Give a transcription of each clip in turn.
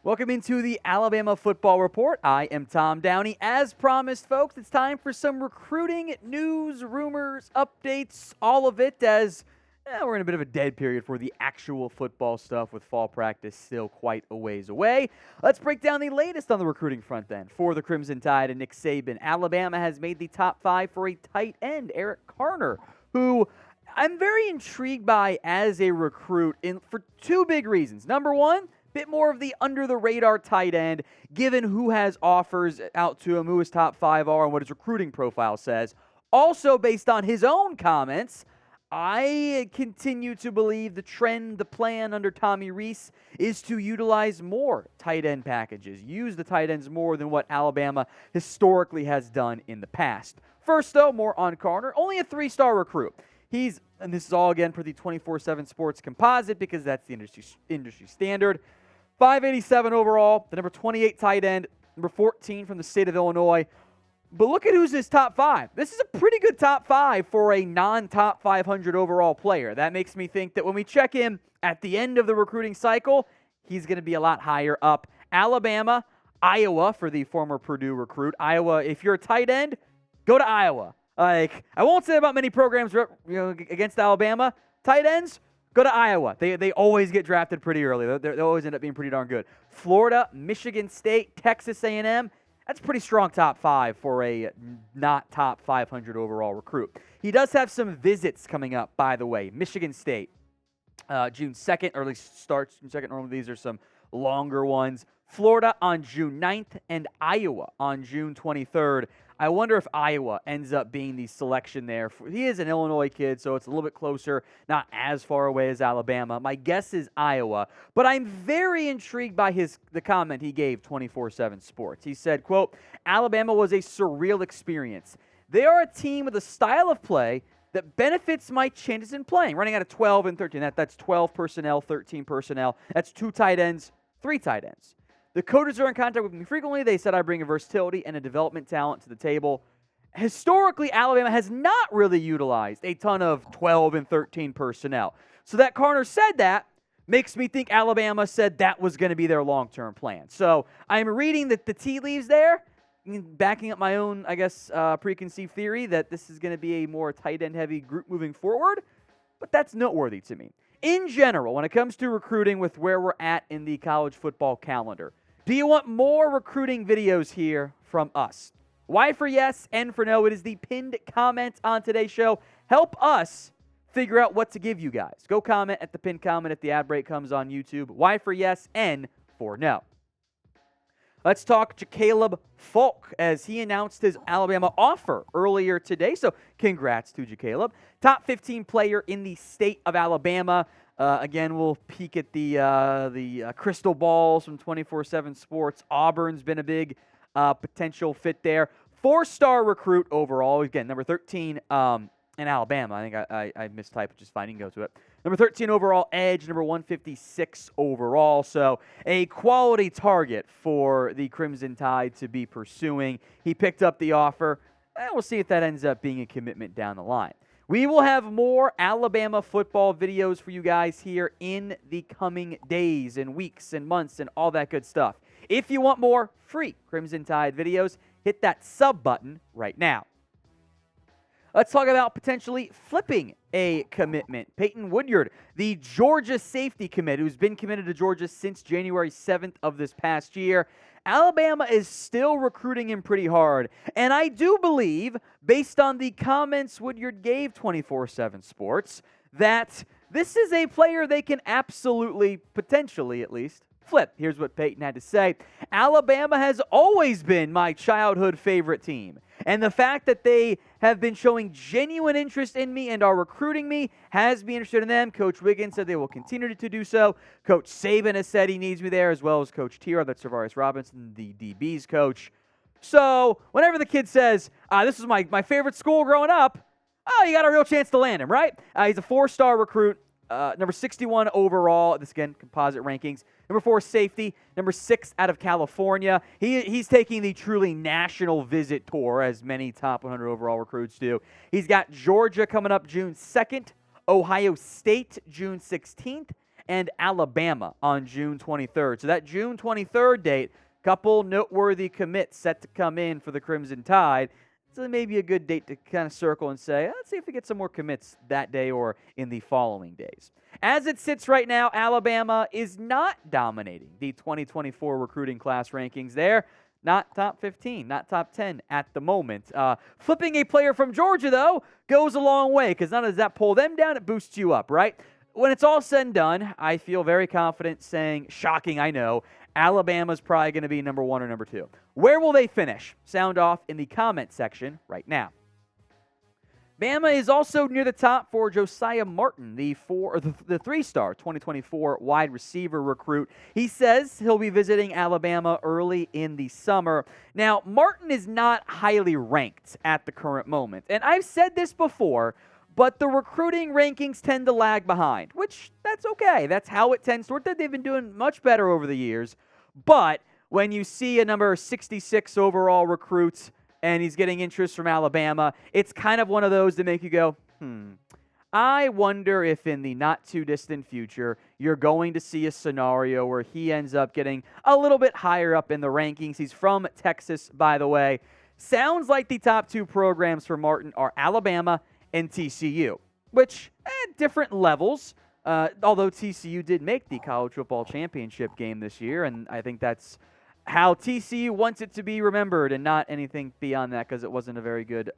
Welcome into the Alabama Football Report. I am Tom Downey. As promised, folks, it's time for some recruiting news, rumors, updates, all of it as we're in a bit of a dead period for the actual football stuff with fall practice still quite a ways away. Let's break down the latest on the recruiting front then. For the Crimson Tide and Nick Saban, Alabama has made the top 5 for a tight end, Eric Kraner, who I'm very intrigued by as a recruit for two big reasons. Number one, bit more of the under-the-radar tight end, given who has offers out to him, who his top 5 are, and what his recruiting profile says. Also, based on his own comments, I continue to believe the trend, the plan under Tommy Rees is to utilize more tight end packages, use the tight ends more than what Alabama historically has done in the past. First, though, more on Kraner, only a 3-star recruit. And this is all again for the 24/7 Sports composite because that's the industry standard. 587 overall, the number 28 tight end, number 14 from the state of Illinois. But look at who's his top 5. This is a pretty good top 5 for a non-top 500 overall player. That makes me think that when we check in at the end of the recruiting cycle, he's going to be a lot higher up. Alabama, Iowa for the former Purdue recruit. Iowa, if you're a tight end, go to Iowa. I won't say about many programs against Alabama. Tight ends, go to Iowa. They always get drafted pretty early. They always end up being pretty darn good. Florida, Michigan State, Texas A&M. That's a pretty strong top 5 for a not top 500 overall recruit. He does have some visits coming up, by the way. Michigan State, June 2nd, early starts June 2nd. Normally these are some longer ones. Florida on June 9th and Iowa on June 23rd. I wonder if Iowa ends up being the selection there. He is an Illinois kid, so it's a little bit closer, not as far away as Alabama. My guess is Iowa, but I'm very intrigued by the comment he gave 24/7 Sports. He said, quote, Alabama was a surreal experience. They are a team with a style of play that benefits my chances in playing. Running out of 12 and 13. That's 12 personnel, 13 personnel. That's 2 tight ends, 3 tight ends. The coaches are in contact with me frequently. They said I bring a versatility and a development talent to the table. Historically, Alabama has not really utilized a ton of 12 and 13 personnel. So that Kraner said that makes me think Alabama said that was going to be their long-term plan. So I'm reading the tea leaves there, backing up my own, preconceived theory that this is going to be a more tight end-heavy group moving forward. But that's noteworthy to me. In general, when it comes to recruiting with where we're at in the college football calendar, do you want more recruiting videos here from us? Y for yes, N for no. It is the pinned comment on today's show. Help us figure out what to give you guys. Go comment at the pinned comment if the ad break comes on YouTube. Y for yes, N for no. Let's talk Jacaleb Falk as he announced his Alabama offer earlier today. So congrats to Jacaleb. Top 15 player in the state of Alabama. Again, we'll peek at the crystal balls from 24/7 Sports. Auburn's been a big potential fit there. 4-star recruit overall. Again, number 13 in Alabama. I think I mistyped, which is fine. You can go to it. Number 13 overall edge, number 156 overall. So a quality target for the Crimson Tide to be pursuing. He picked up the offer. We'll see if that ends up being a commitment down the line. We will have more Alabama football videos for you guys here in the coming days and weeks and months and all that good stuff. If you want more free Crimson Tide videos, hit that sub button right now. Let's talk about potentially flipping a commitment. Peyton Woodyard, the Georgia safety commit, who's been committed to Georgia since January 7th of this past year. Alabama is still recruiting him pretty hard. And I do believe, based on the comments Woodyard gave 24/7 Sports, that this is a player they can absolutely, potentially at least, flip. Here's what Peyton had to say. Alabama has always been my childhood favorite team. And the fact that they have been showing genuine interest in me and are recruiting me has me interested in them. Coach Wiggins said they will continue to do so. Coach Saban has said he needs me there, as well as Coach Tira, that's Travaris Robinson, the DB's coach. So whenever the kid says, this was my favorite school growing up, you got a real chance to land him, right? He's a 4-star recruit. Number 61 overall. This, again, composite rankings. Number 4, safety. Number 6 out of California. He's taking the truly national visit tour, as many top 100 overall recruits do. He's got Georgia coming up June 2nd, Ohio State June 16th, and Alabama on June 23rd. So that June 23rd date, couple noteworthy commits set to come in for the Crimson Tide. So maybe a good date to kind of circle and say, let's see if we get some more commits that day or in the following days. As it sits right now, Alabama is not dominating the 2024 recruiting class rankings there. Not top 15, not top 10 at the moment. Flipping a player from Georgia, though, goes a long way because not only does that pull them down, it boosts you up, right? When it's all said and done, I feel very confident saying, shocking, I know, Alabama's probably going to be number 1 or number 2. Where will they finish? Sound off in the comment section right now. Bama is also near the top for Josiah Martin, the 3-star 2024 wide receiver recruit. He says he'll be visiting Alabama early in the summer. Now, Martin is not highly ranked at the current moment, and I've said this before, but the recruiting rankings tend to lag behind, which that's okay. That's how it tends to work. They've been doing much better over the years, but when you see a number 66 overall recruit and he's getting interest from Alabama, it's kind of one of those that make you go, I wonder if in the not-too-distant future you're going to see a scenario where he ends up getting a little bit higher up in the rankings. He's from Texas, by the way. Sounds like the top 2 programs for Martin are Alabama and TCU, which at different levels, although TCU did make the college football championship game this year, and I think that's how TCU wants it to be remembered and not anything beyond that because it wasn't a very good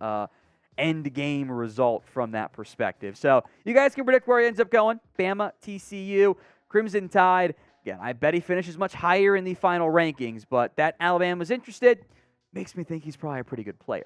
end game result from that perspective. So you guys can predict where he ends up going. Bama, TCU, Crimson Tide. Again, I bet he finishes much higher in the final rankings, but that Alabama's interested makes me think he's probably a pretty good player.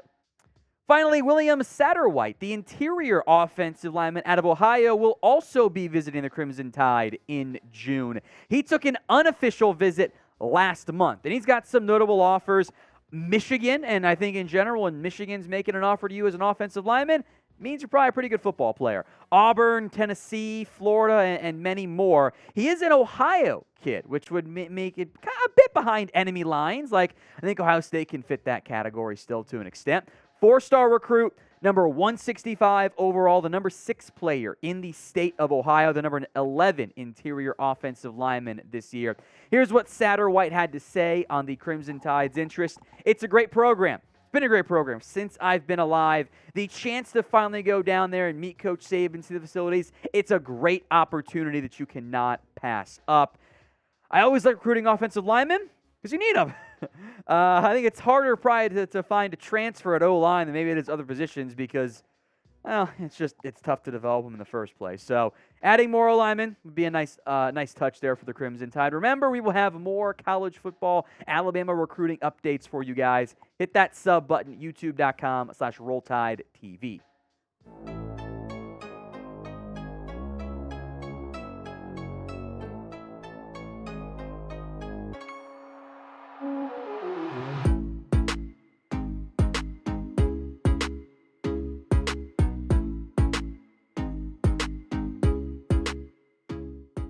Finally, William Satterwhite, the interior offensive lineman out of Ohio, will also be visiting the Crimson Tide in June. He took an unofficial visit last month, and he's got some notable offers. Michigan, and I think in general, when Michigan's making an offer to you as an offensive lineman, means you're probably a pretty good football player. Auburn, Tennessee, Florida, and many more. He is an Ohio kid, which would make it kind of a bit behind enemy lines. Like, I think Ohio State can fit that category still to an extent. 4-star recruit, number 165 overall, the number 6 player in the state of Ohio, the number 11 interior offensive lineman this year. Here's what Satterwhite had to say on the Crimson Tide's interest. It's a great program. It's been a great program since I've been alive. The chance to finally go down there and meet Coach Saban, see the facilities, it's a great opportunity that you cannot pass up. I always like recruiting offensive linemen because you need them. I think it's harder probably to find a transfer at O-line than maybe it is other positions because, well, it's tough to develop them in the first place. So adding more O-linemen would be a nice touch there for the Crimson Tide. Remember, we will have more college football, Alabama recruiting updates for you guys. Hit that sub button, youtube.com/RollTideTV.